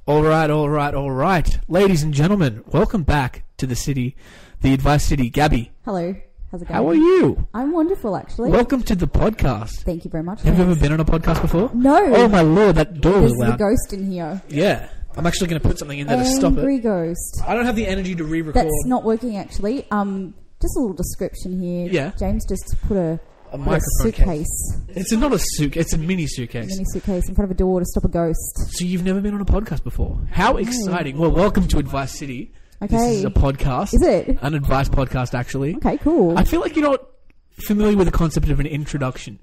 All right. Ladies and gentlemen, welcome back to the city, the Advice City. Gabi. Hello. How's it going? How are you? I'm wonderful, actually. Welcome to the podcast. Thank you very much. Have you ever been on a podcast before? No. Oh, my Lord, that door was There's loud. a ghost in here. Yeah. I'm actually going to put something in there to stop it. Angry ghost. I don't have the energy to re-record. That's not working, actually. Just a little description here. Yeah. James just put a microphone suitcase. It's not a suitcase. It's a mini suitcase. Mini suitcase in front of a door to stop a ghost. So you've never been on a podcast before? How exciting. Well, welcome to Advice City. Okay. This is a podcast. Is it? An advice podcast, actually. Okay, cool. I feel like you're not familiar with the concept of an introduction,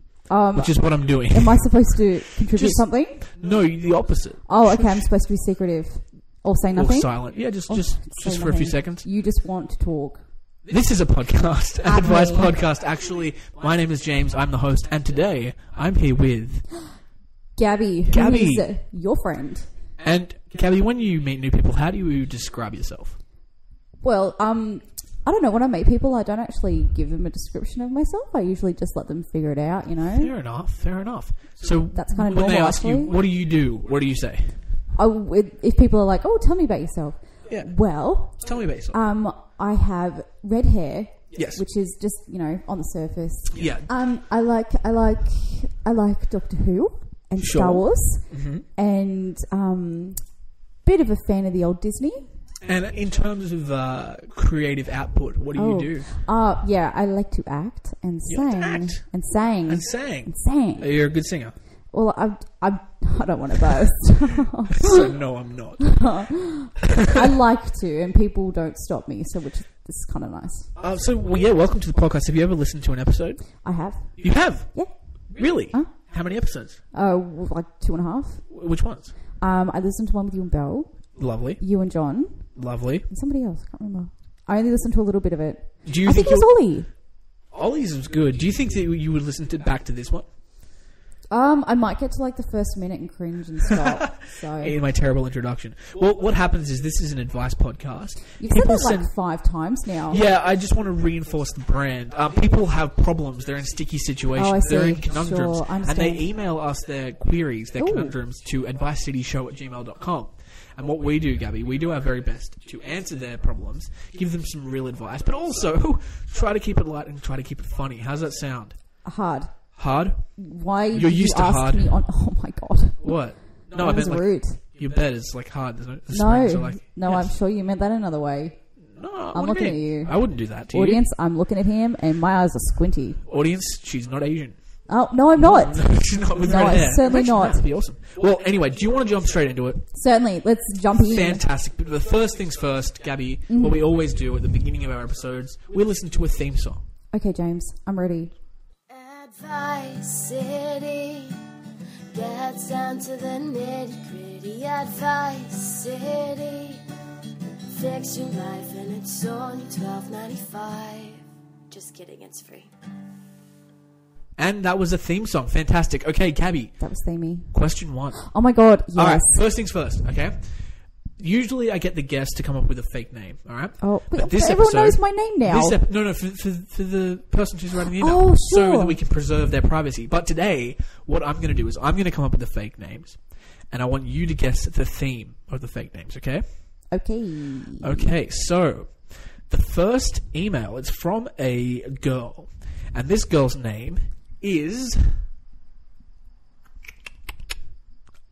which is what I'm doing. Am I supposed to contribute something? No, the opposite. Oh, okay. I'm supposed to be secretive. Or say nothing? Or silent. Yeah, just for a few seconds. You just want to talk. This is a podcast, an advice podcast. Actually, my name is James. I'm the host, and today I'm here with Gabi. Gabi. Who's your friend. And Gabi, when you meet new people, how do you describe yourself? Well, I don't know. When I meet people, I don't actually give them a description of myself. I usually just let them figure it out, you know? Fair enough. So that's kind of when normal, they ask actually. you, what do you do? What do you say? If people are like, oh, tell me about yourself. Yeah. Well, tell me about yourself. I have red hair. Yes. Which is just, on the surface. Yeah. I like Doctor Who and Star Wars. Mm-hmm. And bit of a fan of the old Disney. And in terms of creative output, what do you do? Yeah, I like to act and sing. And sing. You're a good singer. Well, I don't want to boast. So no, I'm not. I like to, and people don't stop me, so which is kind of nice. Welcome to the podcast. Have you ever listened to an episode? I have. You have? Yeah. Really? Huh? How many episodes? Like 2.5. Which ones? I listened to one with you and Belle. Lovely. You and John. Lovely. And somebody else. I can't remember. I only listened to a little bit of it. I think it was Ollie. Ollie's was good. Do you think that you would listen back to this one? I might get to like the first minute and cringe and stop. So in my terrible introduction. Well, what happens is this is an advice podcast. You've said that like 5 times now. Yeah, I just want to reinforce the brand. People have problems. They're in sticky situations. They're in conundrums. Sure, and they email us their queries, their conundrums to advicecityshow@gmail.com. And what we do, Gabi, we do our very best to answer their problems, give them some real advice, but also try to keep it light and try to keep it funny. How's that sound? Hard. Hard? Why You're used to ask hard. Me on, oh my god. What? No, that I meant was rude. Your bed is like hard. No, I'm sure you meant that another way. No, I'm looking at you. I wouldn't do that to you. Audience, I'm looking at him and my eyes are squinty. Audience, she's not Asian. Oh, no, I'm not. She's not with No, red I'm hair. certainly not. That'd be awesome. Well, anyway, do you want to jump straight into it? Certainly. Let's jump in. Fantastic. But the first things first, Gabi, what we always do at the beginning of our episodes, we listen to a theme song. Okay, James, I'm ready. Advice City gets down to the nitty-gritty. Advice City, fix your life and it's only $12.95. Just kidding, it's free. And that was a theme song. Fantastic. Okay, Gabi. That was themey. Question 1. Oh my god, yes. All right, first things first, okay? Usually I get the guest to come up with a fake name, all right? Oh, but everyone knows my name now. For the person who's writing the email. Oh, sure. So that we can preserve their privacy. But today, what I'm going to do is I'm going to come up with the fake names. And I want you to guess the theme of the fake names, okay? Okay. Okay, so the first email is from a girl. And this girl's name is...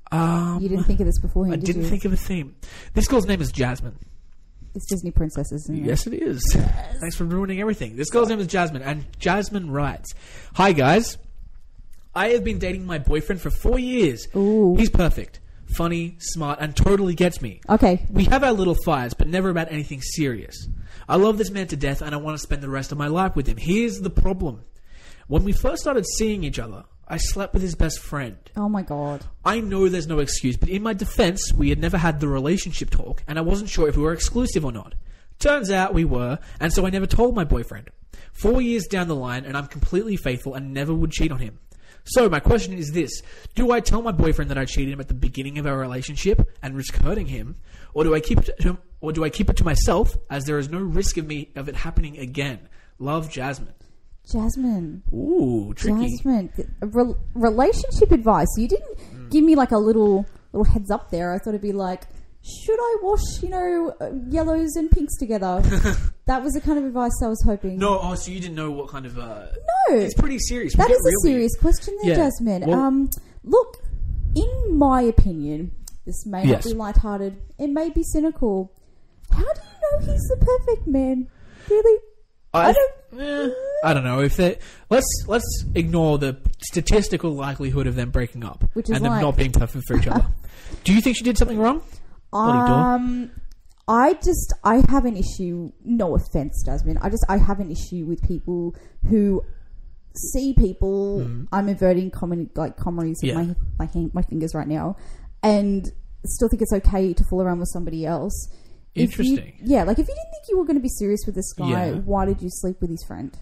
you didn't think of this beforehand, I didn't think of a theme. This girl's name is Jasmine. It's Disney princesses, isn't it? Yes, it is. Yes. Thanks for ruining everything. This girl's name is Jasmine, and Jasmine writes, "Hi, guys. I have been dating my boyfriend for 4 years. Ooh. He's perfect, funny, smart, and totally gets me. Okay. We have our little fights, but never about anything serious. I love this man to death, and I want to spend the rest of my life with him. Here's the problem. When we first started seeing each other, I slept with his best friend. Oh my god. I know there's no excuse, but in my defense, we had never had the relationship talk, and I wasn't sure if we were exclusive or not. Turns out we were, and so I never told my boyfriend. 4 years down the line, and I'm completely faithful and never would cheat on him. So my question is this: do I tell my boyfriend that I cheated him at the beginning of our relationship and risk hurting him, or do I keep it to myself, as there is no risk of it happening again? Love, Jasmine." Jasmine. Ooh, tricky. Jasmine. Relationship advice. You didn't give me like a little heads up there. I thought it'd be like, should I wash, yellows and pinks together? That was the kind of advice I was hoping. No, so you didn't know what kind of... No. It's pretty serious. That is a serious question there, Yeah. Jasmine. Well- Look, in my opinion, this may not Yes. be lighthearted. It may be cynical. How do you know he's the perfect man? Really? I don't know if they. Let's ignore the statistical likelihood of them breaking up Which is and them like- not being perfect for each other. Do you think she did something wrong? Bloody door. I have an issue. No offense, Jasmine. I have an issue with people who see people. I'm inverting comedies Yeah. with my fingers right now, and still think it's okay to fool around with somebody else. Interesting. If you didn't think you were going to be serious with this guy, Yeah. why did you sleep with his friend?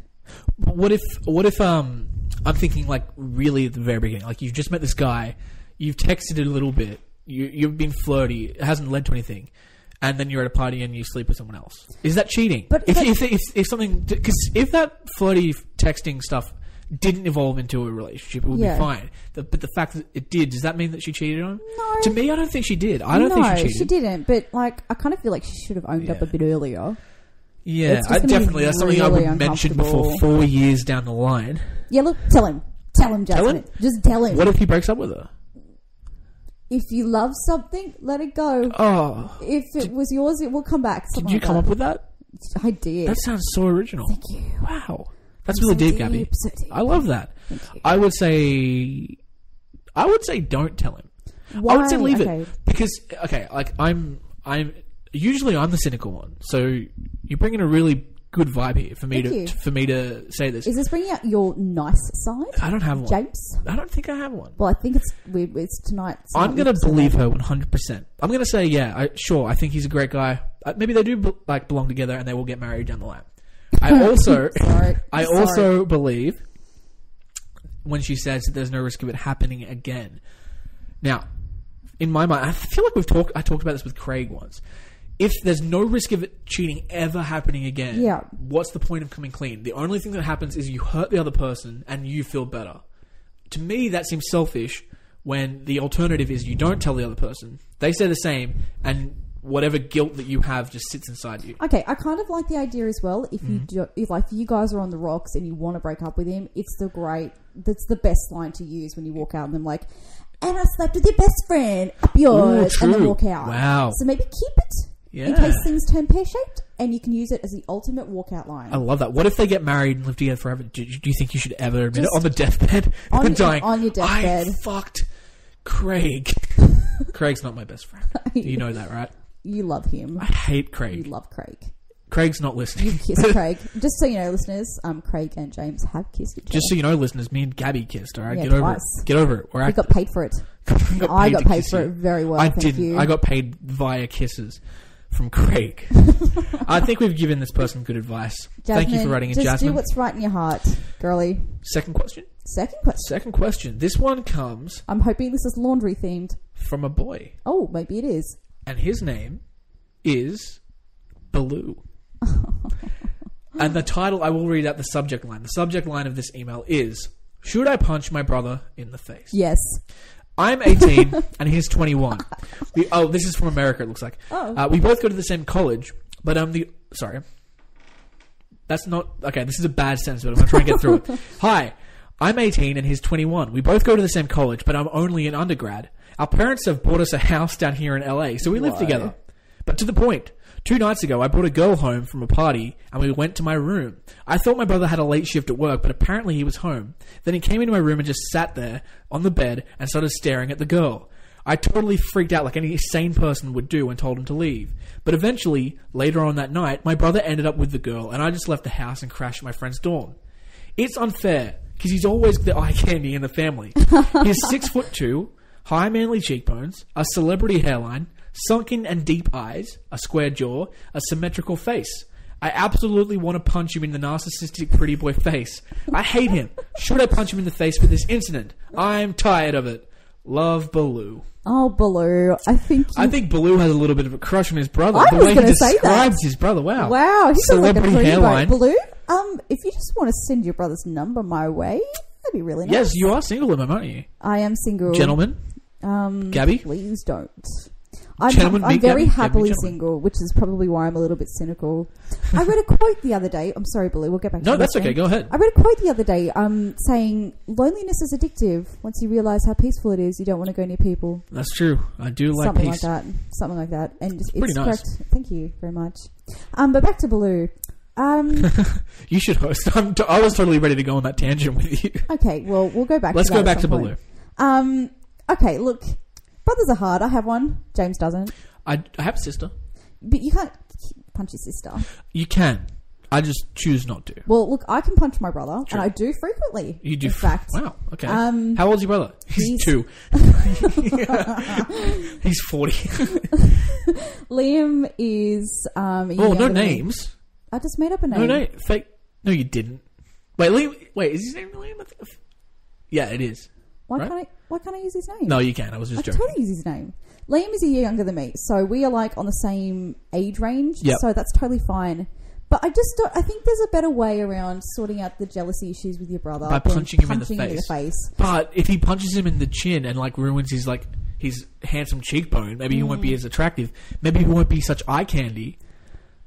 What if I'm thinking like really at the very beginning, like you've just met this guy, you've texted a little bit, you've been flirty, it hasn't led to anything, and then you're at a party and you sleep with someone else. Is that cheating? But if something, because if that flirty texting stuff didn't evolve into a relationship, it would be fine. But the fact that it did, does that mean that she cheated on him? No. To me, I don't think she did. I don't think she cheated. No, she didn't. But I kind of feel like she should have owned up a bit earlier. Yeah, It's just gonna be definitely. That's something I really would mention before uncomfortable. 4 years down the line. Yeah, look, tell him, Jasmine. Tell him? Just tell him. What if he breaks up with her? If you love something, let it go. Oh, If it was yours, it will come back. did you come up with that? I did. That sounds so original. Thank you. Wow. That's I'm really so deep, Gabby. so deep. I love that. Thank you. I would say don't tell him. Why? I would say leave Okay. it because I'm usually I'm the cynical one. So you're bringing a really good vibe here for me Thank to say this. Is this bringing out your nice side, I don't have one. James? I don't think I have one. Well, I think it's tonight. I'm going to believe her 100%. I'm going to say, I think he's a great guy. Maybe they do belong together and they will get married down the line. I also, Sorry. believe when she says that there's no risk of it happening again. Now, in my mind, I feel like I talked about this with Craig once. If there's no risk of it cheating ever happening again, what's the point of coming clean? The only thing that happens is you hurt the other person and you feel better. To me, that seems selfish when the alternative is you don't tell the other person. They say the same and whatever guilt that you have just sits inside you. Okay, I kind of like the idea as well. If you guys are on the rocks and you want to break up with him, that's the best line to use when you walk out and them like, and I slept with your best friend up yours, Ooh, and then true. walk out. Wow. So maybe keep it in case things turn pear-shaped, and you can use it as the ultimate walkout line. I love that. What if they get married and live together forever? Do you think you should ever admit it on the deathbed? On your I deathbed. fucked Craig. Craig's not my best friend. You know that, right? You love him. I hate Craig. You love Craig. Craig's not listening. Kiss Craig. Just so you know, listeners, Craig and James have kissed each other. Just so you know, listeners, me and Gabby kissed, alright? Yeah, Get over twice. it. Get over it. We got paid for it. I got paid for it very well. I thank didn't. you. I got paid via kisses from Craig. I think we've given this person good advice. Thank you for writing in, just Jasmine. do what's right in your heart, girly. Second question. Second question. This one comes I'm hoping this is laundry themed. from a boy. Oh, maybe it is. And his name is Baloo. And the title, I will read out the subject line. The subject line of this email is, should I punch my brother in the face? Yes. I'm 18 and he's 21. This is from America, it looks like. Oh. We both go to the same college, but sorry. That's not... Okay, this is a bad sentence, but I'm going to try and get through it. Hi, I'm 18 and he's 21. We both go to the same college, but I'm only an undergrad. Our parents have bought us a house down here in LA, so we live together. But to the point, 2 nights ago, I brought a girl home from a party, and we went to my room. I thought my brother had a late shift at work, but apparently he was home. Then he came into my room and just sat there on the bed and started staring at the girl. I totally freaked out like any sane person would do and told him to leave. But eventually, later on that night, my brother ended up with the girl, and I just left the house and crashed my friend's dorm. It's unfair, because he's always the eye candy in the family. He's 6'2", high manly cheekbones, a celebrity hairline, sunken and deep eyes, a square jaw, a symmetrical face. I absolutely want to punch him in the narcissistic pretty boy face. I hate him. Should I punch him in the face for this incident? I'm tired of it. Love, Baloo. Oh, Baloo. I think Baloo has a little bit of a crush on his brother. I the was way he gonna say that. describes his brother. Wow. Wow. He sounds like a Celebrity pretty hairline. boy. Baloo, if you just want to send your brother's number my way, that'd be really nice. Yes, you are single, aren't you? I am single. Gentlemen? Gabby? Please don't. I'm very Gabi? happily Gentleman. single, which is probably why I'm a little bit cynical. I read a quote the other day. I'm sorry, Billy. We'll get back to No, you that's next okay. time. Go ahead. I read a quote the other day saying, loneliness is addictive. Once you realise how peaceful it is, you don't want to go near people. That's true. I do like Something peace. Something like that. And it's pretty nice. correct. Thank you very much. But back to Baloo. You should host. I was totally ready to go on that tangent with you. Okay, well, we'll go back Let's to that go back at to some Baloo. point. Okay, look. Brothers are hard. I have one. James doesn't. I have a sister. But you can't punch your sister. You can. I just choose not to. Well, look, I can punch my brother, True. and I do frequently. You do. In fact. Wow. Okay. How old's your brother? He's 2. He's 40. Liam is... Oh, no names. I just made up a name. No name. Fake. No, you didn't. Wait, Liam. Wait, is his name Liam? Yeah, it is. Why right? can't I use his name? No, you can. I was just I joking. totally use his name. Liam is a year younger than me, so we are like on the same age range. Yep. So that's totally fine. But I just don't. I think there's a better way around sorting out the jealousy issues with your brother By than punching him in the face. But if he punches him in the chin and like ruins his handsome cheekbone, maybe he won't be as attractive. Maybe he won't be such eye candy.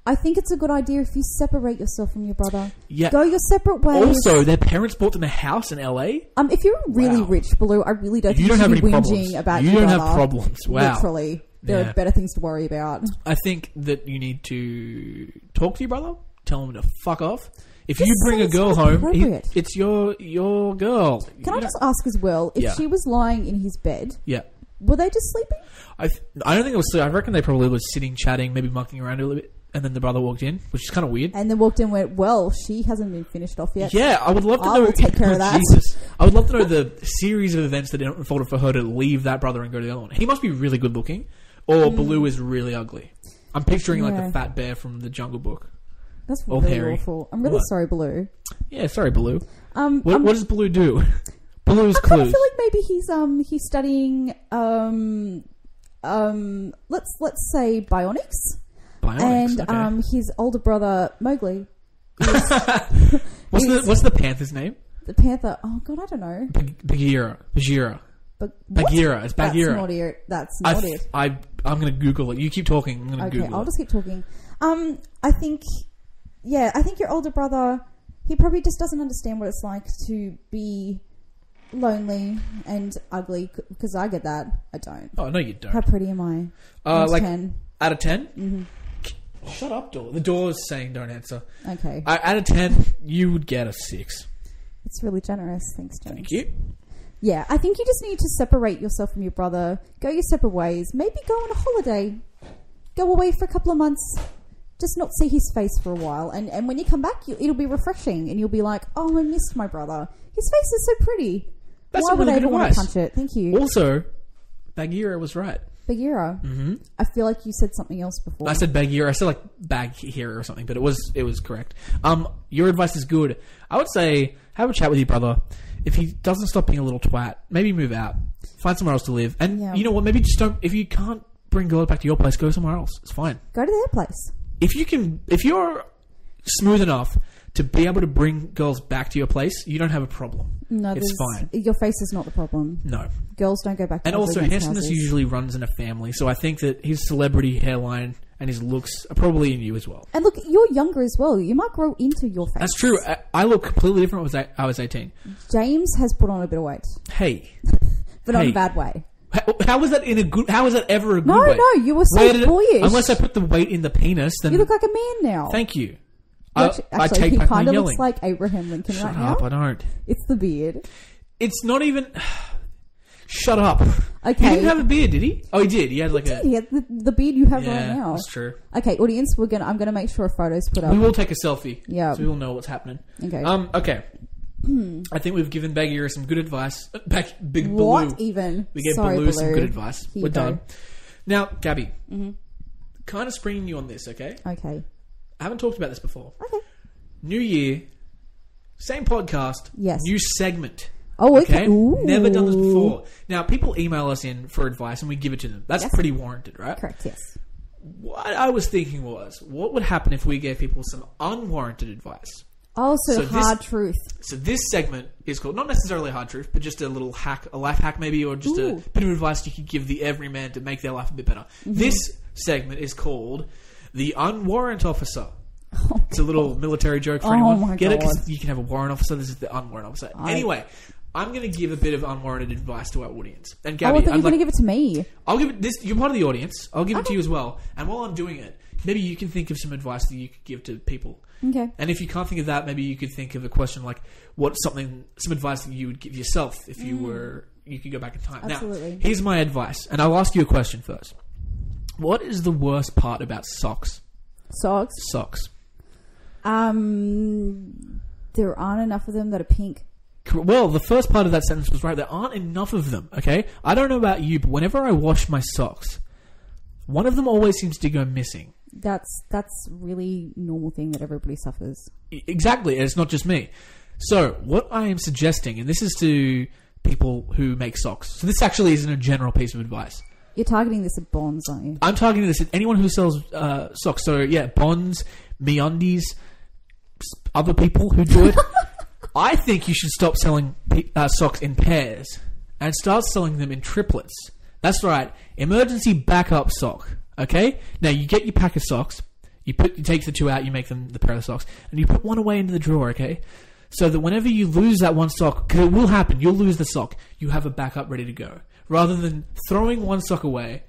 I think it's a good idea if you separate yourself from your brother. Yeah. Go your separate ways. Also, their parents bought them a house in LA. If you're really Wow. rich, Baloo, I really don't think You don't should have be any whinging problems. about You your don't brother. have problems. Wow. Literally. There Yeah. are better things to worry about. I think that you need to talk to your brother. Tell him to fuck off. If Just you bring say a girl something home, appropriate. it's your girl. Can I just ask as well, if Yeah. she was lying in his bed, Yeah. were they just sleeping? I don't think it was. I reckon they probably was sitting, chatting, maybe mucking around a little bit, and then the brother walked in, which is kind of weird. And then walked in and went, well, she hasn't been finished off yet. Yeah, I would love to I know. will take care of that. Jesus. I would love to know the series of events that unfolded for her to leave that brother and go to the other one. He must be really good looking, or Baloo is really ugly. I'm picturing like Yeah. the fat bear from the Jungle Book. That's All really hairy. awful. I'm really What? sorry, Baloo. Yeah, sorry, Baloo. What What does Baloo do? Baloo's I kind of clues. feel like maybe he's studying let's say bionics, Bionics, and okay. his older brother Mowgli, What's the panther's name? the panther. Oh God, I don't know. Bagheera. But Bagheera. It's Bagheera. That's not it. That's not it. I'm going to Google it. You keep talking. I'm going to Okay, Google I'll it. just keep talking. I think your older brother, he probably just doesn't understand what it's like to be lonely and ugly, because I get that. I don't. Oh, no, you don't. How pretty am I? Out of 10. Out of 10? Mm-hmm. Shut up, door. The door's saying don't answer. Okay. Out of 10, you would get a 6. It's really generous. Thanks, James. Thank you. Yeah, I think you just need to separate yourself from your brother. Go your separate ways. Maybe go on a holiday. Go away for a couple of months. Just not see his face for a while. And when you come back, it'll be refreshing. And you'll be like, oh, I missed my brother. His face is so pretty. That's Why some would really I good ever want advice. to punch it? Thank you. Also, Bagheera was right. Bagheera. Mm-hmm. I feel like you said something else before. I said Bagheera. I said like Bagheera or something, but it was correct. Your advice is good. I would say have a chat with your brother. If he doesn't stop being a little twat, maybe move out. Find somewhere else to live. And you know what? Maybe just don't... If you can't bring girls back to your place, go somewhere else. It's fine. Go to their place. If you're smooth enough to be able to bring girls back to your place, you don't have a problem. No, it's fine. Your face is not the problem. No. Girls don't go back to And other also, men's handsomeness houses. usually runs in a family, so I think that his celebrity hairline and his looks are probably in you as well. And look, you're younger as well. You might grow into your face. That's true. I look completely different when I was 18. James has put on a bit of weight, Hey. but not in a bad way. How is that how is that ever a good No, way? no, you were so boyish. Unless I put the weight in the penis, then... You look like a man now. Thank you. Actually, I take he back my kind of yelling. looks like Abraham Lincoln Shut right up, now. I don't. It's the beard. It's not even... Shut up. Okay. He didn't have a beard, did he? Oh, he did. He had like He had the beard you have Yeah, right now. that's true. Okay, audience, I'm gonna make sure a photo's put up. We will take a selfie. Yeah. So we will know what's happening. Okay. Okay. I think we've given Bagheera some good advice. Big Baloo. What even? We gave Sorry, Baloo some Baloo. good advice. Here We're you go. done. Now, Gabby. Kind of springing you on this, okay? Okay. I haven't talked about this before. Okay. New year, same podcast, Yes. new segment. Oh, okay. Ooh. Never done this before. Now, people email us in for advice and we give it to them. That's Yes. pretty warranted, right? Correct. Yes. What I was thinking was, what would happen if we gave people some unwarranted advice? Oh, so So hard truth. So this segment is called, not necessarily a hard truth, but just a little hack, a life hack maybe, or just a bit of advice you could give the everyman to make their life a bit better. This segment is called the Unwarrant Officer. It's a little military joke for anyone. My Get it? 'Cause God. you can have a warrant officer. This is the unwarrant officer. Anyway, I'm going to give a bit of unwarranted advice to our audience. And I Gabby, thought you were going to give it to me. I'll give it this. You're part of the audience. I'll give it to you as well. And while I'm doing it, maybe you can think of some advice that you could give to people. Okay. And if you can't think of that, maybe you could think of a question like, what's some advice that you would give yourself if you could go back in time. Absolutely. Now, here's my advice, and I'll ask you a question first. What is the worst part about socks? Socks. Socks. There aren't enough of them that are pink. Well, the first part of that sentence was right. There aren't enough of them, okay? I don't know about you, but whenever I wash my socks, one of them always seems to go missing. That's really normal thing that everybody suffers. Exactly, and it's not just me. So, what I am suggesting, and this is to people who make socks. So this actually isn't a general piece of advice. You're targeting this at Bonds, aren't you? I'm targeting this at anyone who sells socks. So, yeah, Bonds, MeUndies, other people who do it. I think you should stop selling socks in pairs and start selling them in triplets. That's right, emergency backup sock. Okay? Now, you get your pack of socks, you take the two out, you make them the pair of socks, and you put one away into the drawer, okay? So that whenever you lose that one sock, because it will happen, you'll lose the sock, you have a backup ready to go. Rather than throwing one sock away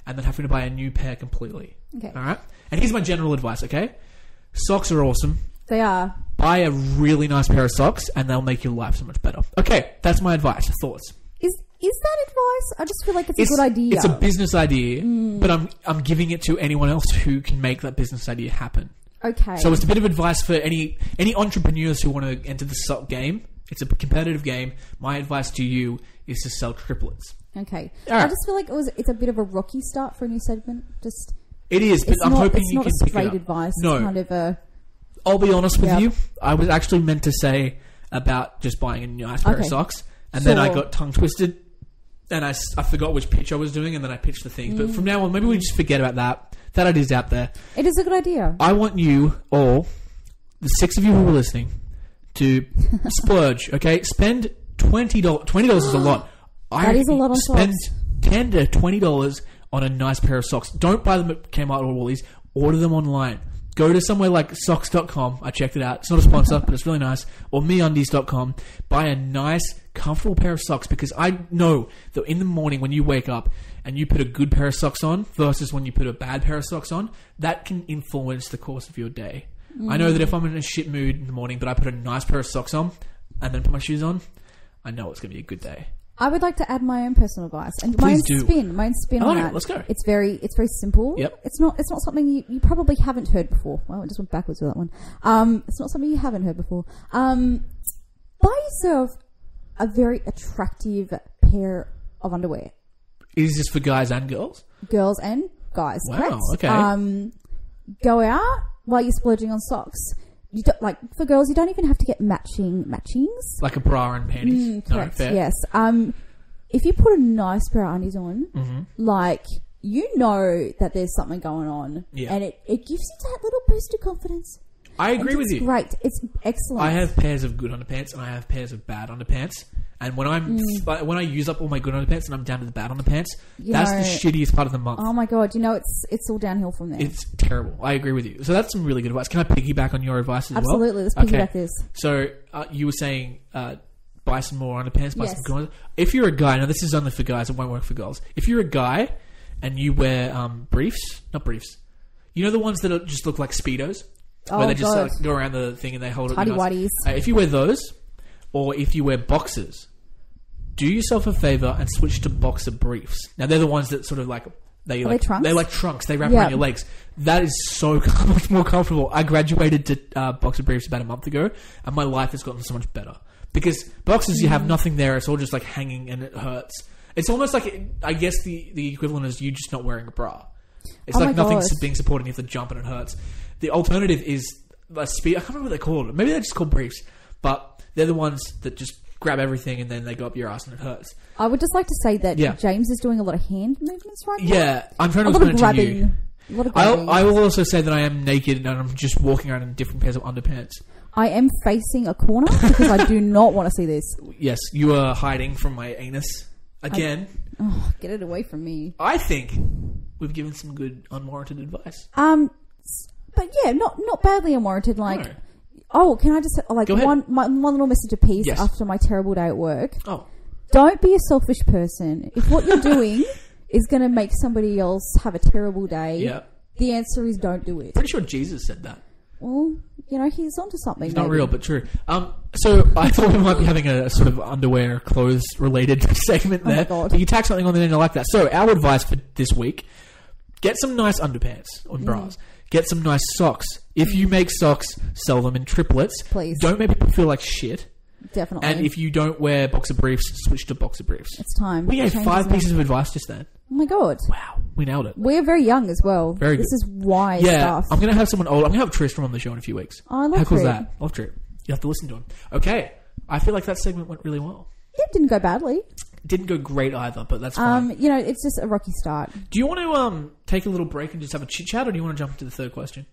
and then having to buy a new pair completely. Okay. Alright? And here's my general advice, okay? Socks are awesome. They are. Buy a really nice pair of socks and they'll make your life so much better. Okay, that's my advice. Thoughts? Is that advice? I just feel like it's a good idea. It's a business idea, but I'm giving it to anyone else who can make that business idea happen. Okay. So it's a bit of advice for any entrepreneurs who want to enter the sock game. It's a competitive game. My advice to you is to sell triplets. Okay. Right. I just feel like it's a bit of a rocky start for a new segment. Just it is, but I'm hoping you can pick it up. It's not a straight advice. No. It's kind of a... I'll be honest with you. I was actually meant to say about just buying a nice pair of socks, and then I got tongue twisted, and I forgot which pitch I was doing, and then I pitched the thing. But from now on, maybe we just forget about that. That idea's out there. It is a good idea. I want you all, the 6 of you who are listening, to splurge. Okay, spend $20. $20 is a lot. That is a lot on spend socks. $10 to $20 on a nice pair of socks. Don't buy them at Kmart or Woolies. Order them online. Go to somewhere like socks.com. I checked it out. It's not a sponsor, but it's really nice. Or MeUndies.com. Buy a nice, comfortable pair of socks, because I know that in the morning when you wake up and you put a good pair of socks on versus when you put a bad pair of socks on, that can influence the course of your day. I know that if I'm in a shit mood in the morning, but I put a nice pair of socks on and then put my shoes on, I know it's going to be a good day. I would like to add my own personal advice and Please my own spin on that. Let's go. It's very simple. Yep. It's not something you probably haven't heard before. Well, I just went backwards with that one. It's not something you haven't heard before. Buy yourself a very attractive pair of underwear. Is this for guys and girls? Girls and guys. Wow, correct? okay. Go out while you're splurging on socks. You don't, like, for girls, you don't even have to get matchings. Like a bra and panties? Correct, No, fair. yes. If you put a nice pair of undies on, like, you know that there's something going on. Yeah. And it gives you that little boost of confidence. I agree with you. It's great. It's excellent. I have pairs of good underpants and I have pairs of bad underpants. And when when I use up all my good underpants and I'm down to the bad underpants, that's the shittiest part of the month. Oh my God, it's all downhill from there. It's terrible. I agree with you. So that's some really good advice. Can I piggyback on your advice as well? Absolutely. Let's piggyback this. So you were saying buy some more underpants, buy Yes. some good ones. If you're a guy, now this is only for guys, it won't work for girls. If you're a guy and you wear not briefs, you know the ones that just look like Speedos? Where they just like, go around the thing and they hold it. Tidy whities. If you wear those, or if you wear boxers, do yourself a favour and switch to boxer briefs. Now they're the ones that sort of like they trunks? They're like trunks. They wrap around your legs. That is so much more comfortable. I graduated to boxer briefs about a month ago, and my life has gotten so much better. Because boxers, you have nothing there. It's all just like hanging, and it hurts. It's almost like I guess the equivalent is you just not wearing a bra. It's like nothing's being supported. And you have to jump, and it hurts. The alternative is a speed. I can't remember what they're called. Maybe they're just called briefs, but they're the ones that just grab everything and then they go up your ass and it hurts. I would just like to say that James is doing a lot of hand movements right now. Yeah, I'm trying to explain it to you. A lot of grabbing. I will also say that I am naked and I'm just walking around in different pairs of underpants. I am facing a corner because I do not want to see this. Yes, you are hiding from my anus again. Oh, get it away from me. I think we've given some good unwarranted advice. But yeah, not badly unwarranted. Like, No. oh, can I just like Go ahead. one little message apiece Yes. after my terrible day at work? Oh, Don't be a selfish person. If what you're doing is going to make somebody else have a terrible day, yeah. the answer is don't do it. Pretty sure Jesus said that. Well, he's onto something. It's not real, but true. So I thought we might be having a sort of underwear, clothes related segment there. my God. But you tack something on the end like that. So our advice for this week: get some nice underpants or bras. Get some nice socks. If you make socks, sell them in triplets. Please. Don't make people feel like shit. Definitely. And if you don't wear boxer briefs, switch to boxer briefs. It's time. We gave Change 5 is pieces of advice just then. Oh my God. Wow, we nailed it. We're very young as well. Very This good. is wise Yeah, stuff. I'm going to have someone old. I'm going to have Tristan on the show in a few weeks. Oh, I love How cool is Trit. that? Love Trip. You have to listen to him. Okay, I feel like that segment went really well. Yeah, it didn't go badly. Didn't go great either, but that's fine. It's just a rocky start. Do you want to take a little break and just have a chit chat, or do you want to jump into the third question?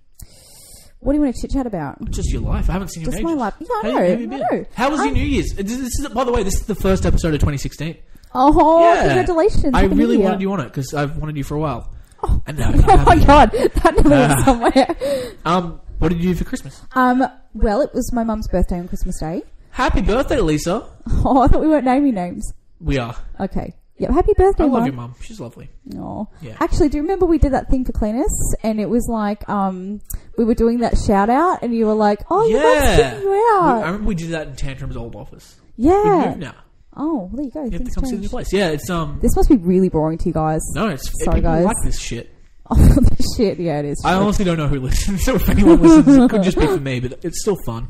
What do you want to chit chat about? Just your life. I haven't seen you in Just my ages. life. Yeah, I How know. have you been? I know. How was your New Year's? This is, by the way, this is the first episode of 2016. Oh, Yeah. congratulations. I Happy New really Year. wanted you on it because I've wanted you for a while. Oh, And now oh my God. That never went somewhere. what did you do for Christmas? Well, it was my mum's birthday on Christmas Day. Happy birthday, Lisa. Oh, I thought we weren't naming names. We are. Okay. Yep. Happy birthday, I love Mum. your mum. She's lovely. Oh. Yeah. Actually, do you remember we did that thing for Cleanists? And it was like, we were doing that shout out and you were like, oh, your mum's kicking you I out. remember we did that in Tantrum's old office. Yeah. We've moved now. Oh, well, there you go. You have to Things come see the new change. place. Yeah, it's This must be really boring to you guys. no, it's Sorry, people guys. like this shit. Oh, shit. Yeah, it is. I true. honestly don't know who listens. So if anyone listens, it could just be for me, but it's still fun.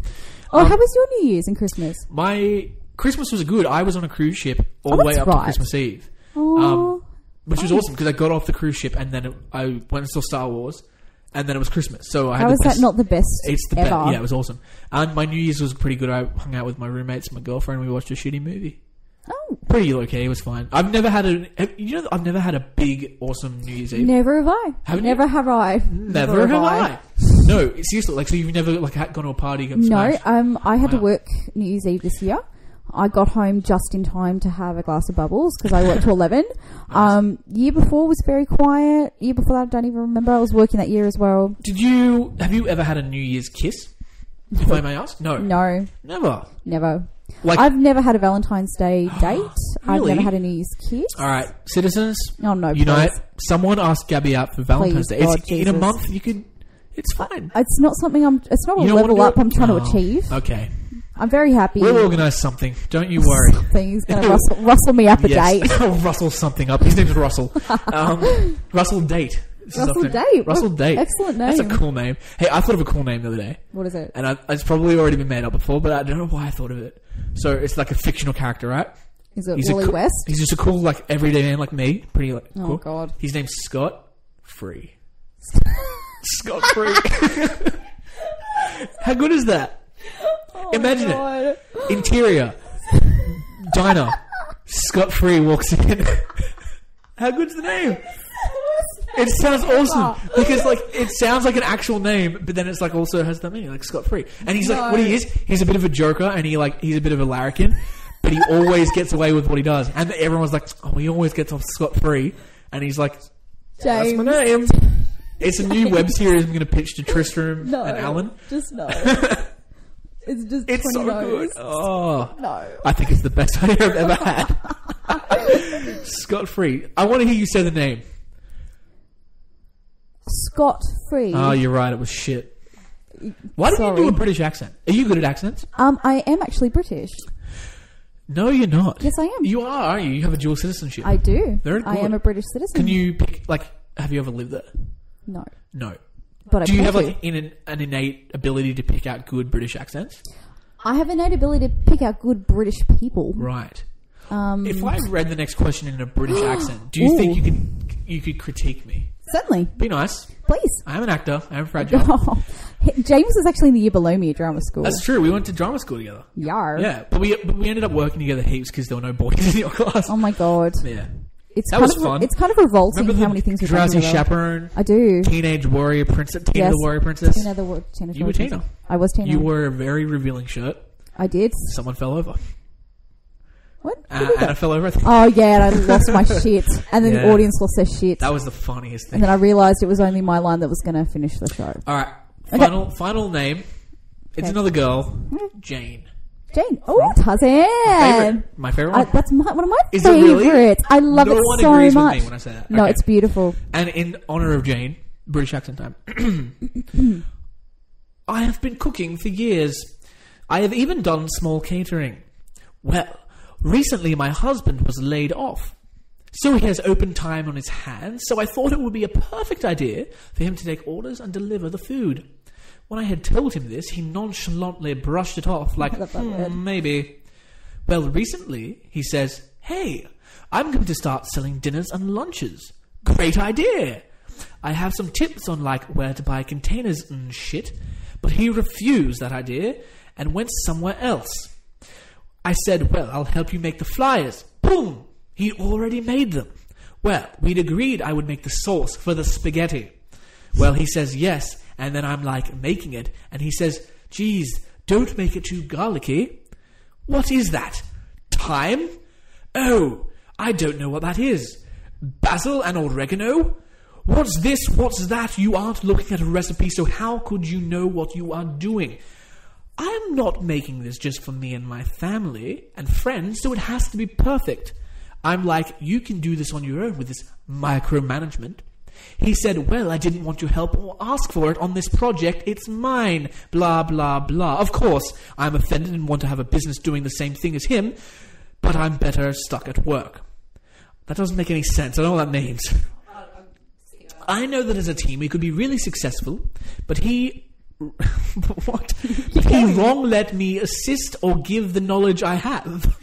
Oh, how was your New Year's and Christmas? My Christmas was good. I was on a cruise ship all the way that's up to right. Christmas Eve, Oh, which was awesome because I got off the cruise ship and then I went and saw Star Wars, and then it was Christmas. So I had how the is best, that not the best It's the ever? best. Yeah, it was awesome. And my New Year's was pretty good. I hung out with my roommates, my girlfriend. We watched a shitty movie. Oh, Pretty okay. It was fine. I've never had I've never had a big, awesome New Year's Eve. never have I. Haven't you? Never have I. Never have I. No, seriously. Like, so you've never gone to a party? Gone No, smashed? I had to Wow. work New Year's Eve this year. I got home just in time to have a glass of bubbles because I worked till 11. Nice. Year before was very quiet. Year before that, I don't even remember. I was working that year as well. Have you ever had a New Year's kiss? If I may ask? No. No, Never. never. Like, I've never had a Valentine's Day date. I've Really? never had a New Year's kiss. alright, citizens, Oh no, unite. please. Someone ask Gabby out for Valentine's Please, Day. God, In a Jesus. month, it's fine. It's not something it's not a You don't wanna level do up it? I'm trying Oh, to achieve. Okay. I'm very happy. We'll organise something. Don't you worry. He's going to rustle me up a date. I'll rustle something up. His name's Russell. Russell Date. This is Russell often- Date. Russell Date. Excellent That's a name. cool name. Hey, I thought of a cool name the other day. What is it? And it's probably already been made up before, but I don't know why I thought of it. So it's like a fictional character, right? Is it He's a Wally cool- West? He's just a cool, like, everyday man like me. Pretty, like, Oh, cool. God. His name's Scott Free. Scott Free. How good is that? Imagine it. Interior. Diner. Scott Free walks in. How good's the name? It sounds awesome because, like, it sounds like an actual name, but then it's like also has that meaning, like Scott Free. And he's like, what he is, he's a bit of a joker, and he's a bit of a larrikin, but he always gets away with what he does. And everyone's like, oh, he always gets off scot free, and he's like, that's my name. It's a new web series I'm going to pitch to Tristram and Alan. Just no. It's just It's 20 so rows. good. Oh, No. I think it's the best idea I've ever had. Scott Free. I want to hear you say the name. Scott Free. Oh, you're right. It was shit. Why didn't you do Sorry. a British accent? Are you good at accents? I am actually British. No, you're not. Yes, I am. You are, aren't you? You have a dual citizenship. I do. Very I good. am a British citizen. Can you pick, like, have you ever lived there? No. No. But I Do you plan have, to. like, an innate ability to pick out good British accents? I have an innate ability to pick out good British people. Right. If I read the next question in a British accent, do you Ooh. think you could critique me? Certainly. Be nice. Please. I am an actor. I am fragile. Oh. James was actually in the year below me at drama school. That's true. We went to drama school together. Yar. Yeah, but we ended up working together heaps because there were no boys in your class. Oh my god. Yeah. That was fun. It's kind of revolting Remember how many things we've done Drowsy together. Chaperone? I do. Teenage Warrior Princess. Tina the Warrior Princess. Tina You were Warrior Tina. Princess. I was Tina. You wore a very revealing shirt. I did. Someone fell over. What? Anna fell over. I think. Oh yeah, and I lost my shit, and then the audience lost their shit. That was the funniest thing. And then I realised it was only my line that was going to finish the show. All right. Okay. Final name. It's another girl. Jane. Jane. Oh, Tarzan. My favorite one? That's one of my Is it really? favourites. I love no it one so agrees much. with me when I say that. No, Okay. it's beautiful. And in honour of Jane, British accent time. I have been cooking for years. I have even done small catering. Well, recently my husband was laid off. So he has open time on his hands, so I thought it would be a perfect idea for him to take orders and deliver the food. When I had told him this, he nonchalantly brushed it off like, maybe. Well, recently, he says, hey, I'm going to start selling dinners and lunches. Great idea. I have some tips on like where to buy containers and shit, but he refused that idea and went somewhere else. I said, well, I'll help you make the flyers. Boom! He'd already made them. Well, we'd agreed I would make the sauce for the spaghetti. Well, he says yes, and then I'm like making it, and he says, geez, don't make it too garlicky. What is that? Thyme? Oh, I don't know what that is. Basil and oregano? What's this? What's that? You aren't looking at a recipe, so how could you know what you are doing? I'm not making this just for me and my family and friends, so it has to be perfect. I'm like, you can do this on your own with this micromanagement. He said, well, I didn't want your help or ask for it on this project. It's mine. Blah, blah, blah. Of course, I'm offended and want to have a business doing the same thing as him, but I'm better stuck at work. That doesn't make any sense. I don't know what that means. I know that as a team we could be really successful, but he... what? But he wrong let me assist or give the knowledge I have.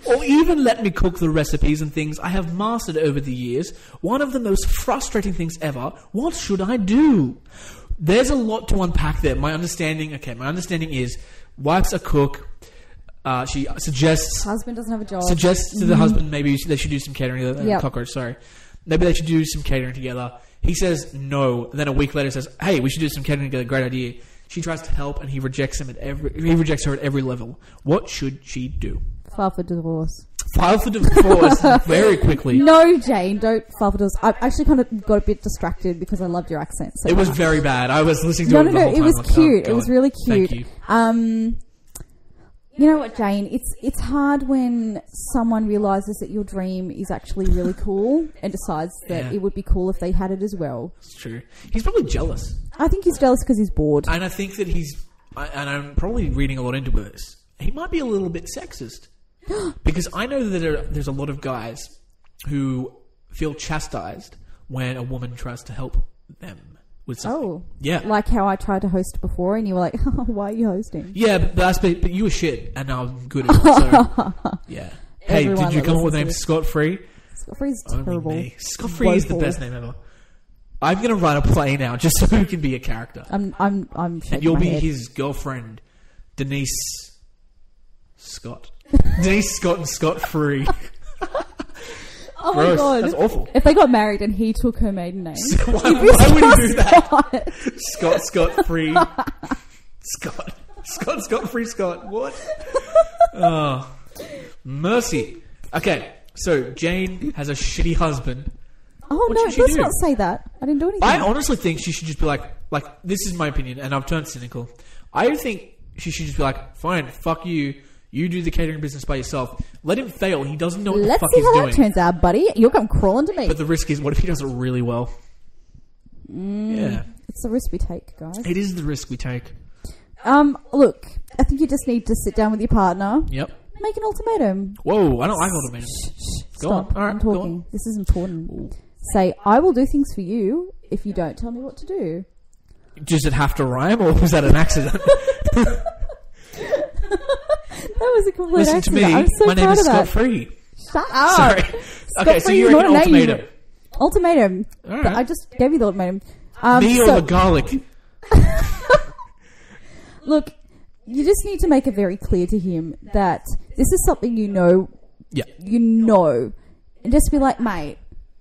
Or even let me cook the recipes and things I have mastered over the years. One of the most frustrating things ever. What should I do? There's a lot to unpack there. My understanding is wife's a cook. She suggests... Husband doesn't have a job. Suggests to the husband maybe they should do some catering. Yep. Cockroach, sorry. Maybe they should do some catering together. He says no. Then a week later says, hey, we should do some catering together. Great idea. She tries to help and he rejects her at every level. What should she do? File for divorce. File for divorce very quickly. No, Jane, don't file for divorce. I actually kind of got a bit distracted because I loved your accent. So it was very bad. I was listening to it the whole time. It was cute. Oh, it was really cute. Thank you. You know what, Jane? It's hard when someone realises that your dream is actually really cool and decides that it would be cool if they had it as well. It's true. He's probably jealous. I think he's jealous because he's bored. And I think that and I'm probably reading a lot into this, he might be a little bit sexist. Because I know that there's a lot of guys who feel chastised when a woman tries to help them with something. Oh. Yeah. Like how I tried to host before and you were like, oh, why are you hosting? Yeah, but you were shit and now I'm good at it. So, yeah. Hey, Everyone did you that come up with the name listens Scott Free? Scott Free's terrible. Scott Free is the best name ever. I'm going to write a play now just so you can be a character. I'm shaking and you'll my be head. his girlfriend, Denise Scott. Denise Scott and Scott Free. Oh Gross. my god. That's awful. If they got married and he took her maiden name. Why would he do that? Scott Free. Scott Free Scott. What? Oh. Mercy. Okay, so Jane has a shitty husband. Oh What no, should she let's do? not say that. I didn't do anything. I honestly think she should just be like, this is my opinion, and I've turned cynical. I think she should just be like, fine, fuck you. You do the catering business by yourself. Let him fail. He doesn't know what Let's the fuck see he's how doing. that turns out, buddy. You'll come crawling to me. But the risk is, what if he does it really well? Yeah. It's the risk we take, guys. It is the risk we take. Look, I think you just need to sit down with your partner. Yep. Make an ultimatum. Whoa, I don't like ultimatums. Go on. Stop. All right, I'm go talking. on. This is important. Say, I will do things for you if you don't tell me what to do. Does it have to rhyme, or was that an accident? That was a complete Listen accident. to me. I'm so My name proud is of Scott that. Free. Shut up. Sorry. Okay, so Free you is reckon not a name. ultimatum. Ultimatum. All right. I just gave you the ultimatum. Me or so- the garlic? Look, you just need to make it very clear to him that this is something you know Yeah. And just be like, mate.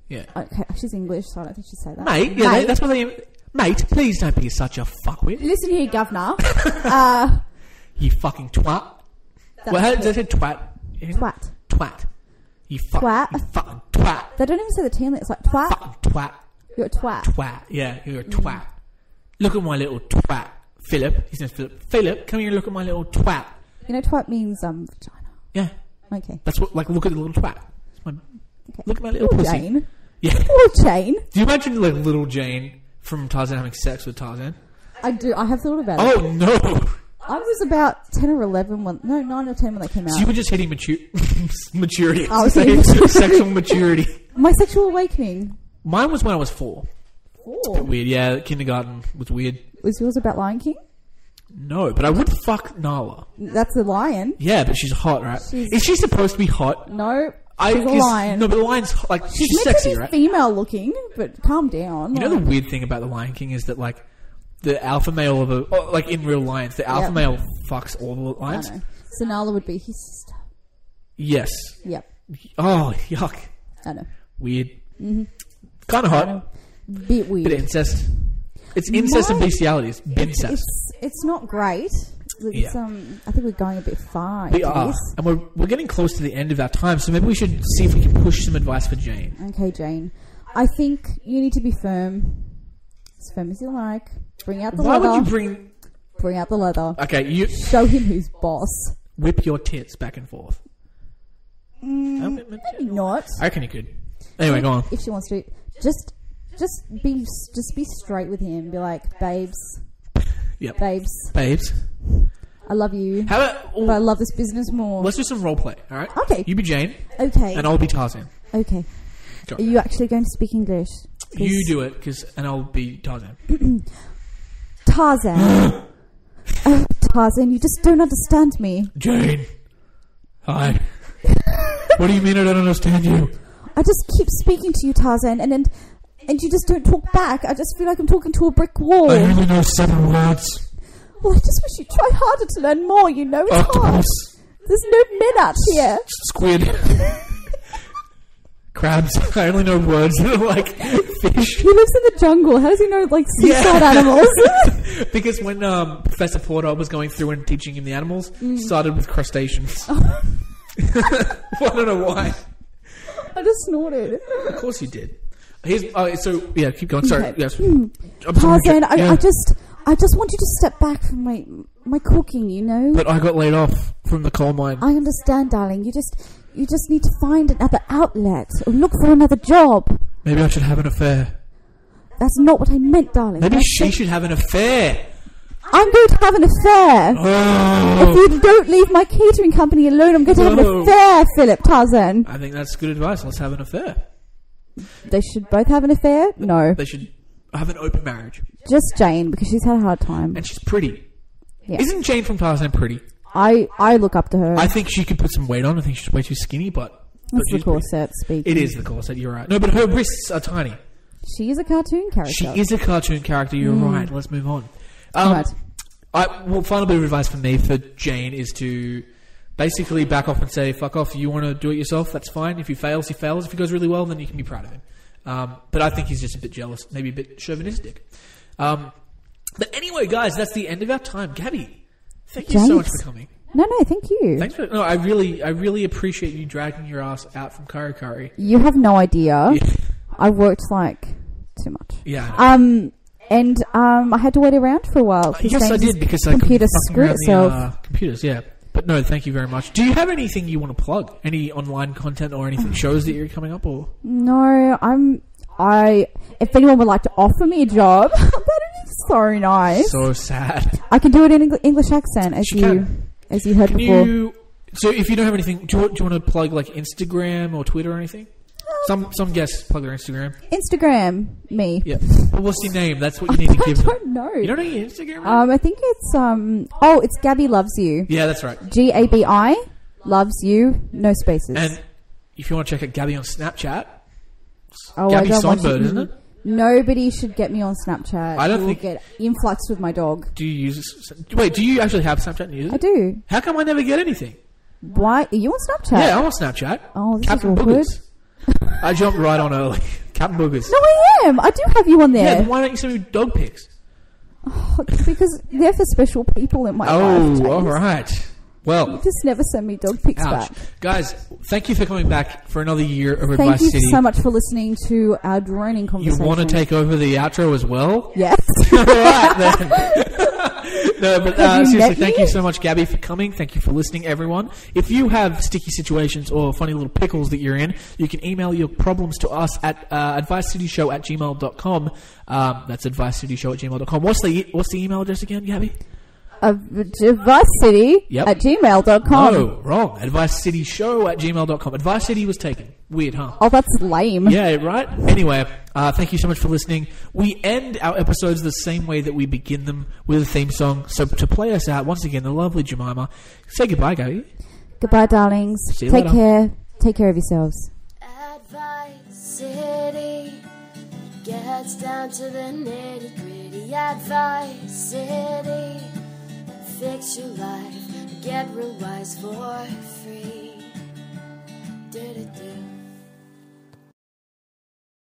Yeah. Okay, she's English, so I don't think she'd say that. Mate, yeah, Mate. that's what they... Mate, please don't be such a fuckwit. Listen here, governor. You fucking twat. Well, how does that say twat? Twat. Twat. You Twat. You fucking twat. They don't even say the T in it. It's like twat. Fucking twat. You're a twat. Twat. Yeah, you're a twat. Look at my little twat. Philip. His name's Philip. Philip, come here and look at my little twat. You know, twat means vagina. Yeah. Okay. That's what, like, look at the little twat. Okay. Look at my little pussy. Jane. Yeah. Little Jane. Do you imagine, like, little Jane from Tarzan having sex with Tarzan? I do. I have thought about it. Oh, no. I was about 10 or 11 when... No, 9 or 10 when they came out. So you were just hitting maturity. I was hitting Sexual maturity. My sexual awakening. Mine was when I was 4. 4? It's a bit weird. Yeah, kindergarten was weird. Was yours about Lion King? No, but I would fuck Nala. That's the lion. Yeah, but she's hot, right? Is she supposed to be hot? No, she's a lion. No, but the lion's like she's meant sexy, to be right? female looking, but calm down. You know the weird thing about the Lion King is that like the alpha male of like in real lions, the alpha male fucks all the lions. I know. So Nala would be his sister. Yes. Yep. Oh, yuck. I know. Weird. Mm-hmm. Kind of hot. Bit weird. Bit of incest. It's incest and bestiality. It's incest. It's not great. It's, I think we're going a bit far. We are, this. and we're getting close to the end of our time, so maybe we should see if we can push some advice for Jane. Okay, Jane. I think you need to be firm. As firm as you like. Bring out the leather. Why would you bring out the leather? Okay, you... Show him who's boss. Whip your tits back and forth. Maybe not. I reckon you could. Anyway, go on. If she wants to. Just be straight with him. Be like, babes. Yep. Babes. I love you. How about... But I love this business more. Let's do some role play, alright? Okay. You be Jane. Okay. And I'll be Tarzan. Okay. Go. Are you actually going to speak English? You do it, and I'll be Tarzan. Tarzan. Oh, Tarzan, you just don't understand me. Jane. Hi. What do you mean I don't understand you? I just keep speaking to you, Tarzan, and you just don't talk back. I just feel like I'm talking to a brick wall. I only know 7 words. Well, I just wish you'd try harder to learn more, you know? It's Octopus. hard. There's no men out here. Squid. Crabs. I only know words that are like fish. He lives in the jungle. How does he know, like, seaside animals? Because when Professor Porter was going through and teaching him the animals, he started with crustaceans. I don't know why. I just snorted. Of course you did. Keep going. Sorry. Okay. Yes. Tarzan, I just want you to step back from my cooking, you know? But I got laid off from the coal mine. I understand, darling. You just need to find another outlet or look for another job. Maybe I should have an affair. That's not what I meant, darling. Maybe she should have an affair. I'm going to have an affair. Oh. If you don't leave my catering company alone, I'm going to have an affair, Philip Tarzan. I think that's good advice. Let's have an affair. They should both have an affair? No. They should have an open marriage. Just Jane, because she's had a hard time. And she's pretty. Yeah. Isn't Jane from Tarzan pretty? I look up to her. I think she could put some weight on. I think she's way too skinny, but... That's the corset speaking. It is the corset, you're right. No, but her wrists are tiny. She is a cartoon character. She is a cartoon character, you're right. Let's move on. Right. Final bit of advice from me for Jane is to basically back off and say, fuck off, you want to do it yourself, that's fine. If he fails, he fails. If he goes really well, then you can be proud of him. But I think he's just a bit jealous, maybe a bit chauvinistic. But anyway, guys, that's the end of our time. Gabby, thank you so much for coming. No, thank you. Thanks for... No, I really appreciate you dragging your ass out from Curry. You have no idea. Yeah. I worked, like, too much. Yeah. And I had to wait around for a while. Yes, I did, because I computer couldn't screw itself. Computers, yeah. But no, thank you very much. Do you have anything you want to plug? Any online content or anything shows that you're coming up, or? No, if anyone would like to offer me a job, that'd be so nice. So sad. I can do it in English accent, as you heard before. So if you don't have anything, do you want to plug like Instagram or Twitter or anything? Some guests plug their Instagram. Instagram, me. Yeah. Well, what's your name? That's what you need to give them. I don't know. You don't know your Instagram name? I think it's it's Gabi Loves You. Yeah, that's right. GABI Loves You, no spaces. And if you want to check out Gabi on Snapchat, I Gabi don't Songbird, isn't it? Nobody should get me on Snapchat. I don't think... get influx with my dog. Do you use... Wait, do you actually have Snapchat and use it? I do. How come I never get anything? Why? Are you on Snapchat? Yeah, I'm on Snapchat. Oh, this Captain is awkward. Boogers. I jumped right on early. Captain Boogers. No, I am. I do have you on Yeah, there. then why don't you send me dog pics? Because they're for special people in my life. Oh, James. all right. Well, You just never send me dog pics ouch. back. Guys, thank you for coming back for another year of Thank Advice you City. so much for listening to our droning You conversation. want to take over the outro as well? Yes. All right, then. No, but Have you seriously, met thank me? you so much, Gabby, for coming. Thank you for listening, everyone. If you have sticky situations or funny little pickles that you're in, you can email your problems to us at advicecityshow@gmail.com. That's advicecityshow@gmail.com. What's the email address again, Gabby? AdviceCity Yep. at gmail.com. No, wrong. advicecityshow@gmail.com. Advice City was taken. Weird, huh? Oh, that's lame. Yeah, right? Anyway, thank you so much for listening. We end our episodes the same way that we begin them, with a theme song. So to play us out, once again, the lovely Jemima. Say goodbye, Gabby. Goodbye, darlings. See you Take later. care. Take care of yourselves. Advice City gets down to the nitty gritty. Advice City, fix your life, get real wise for free.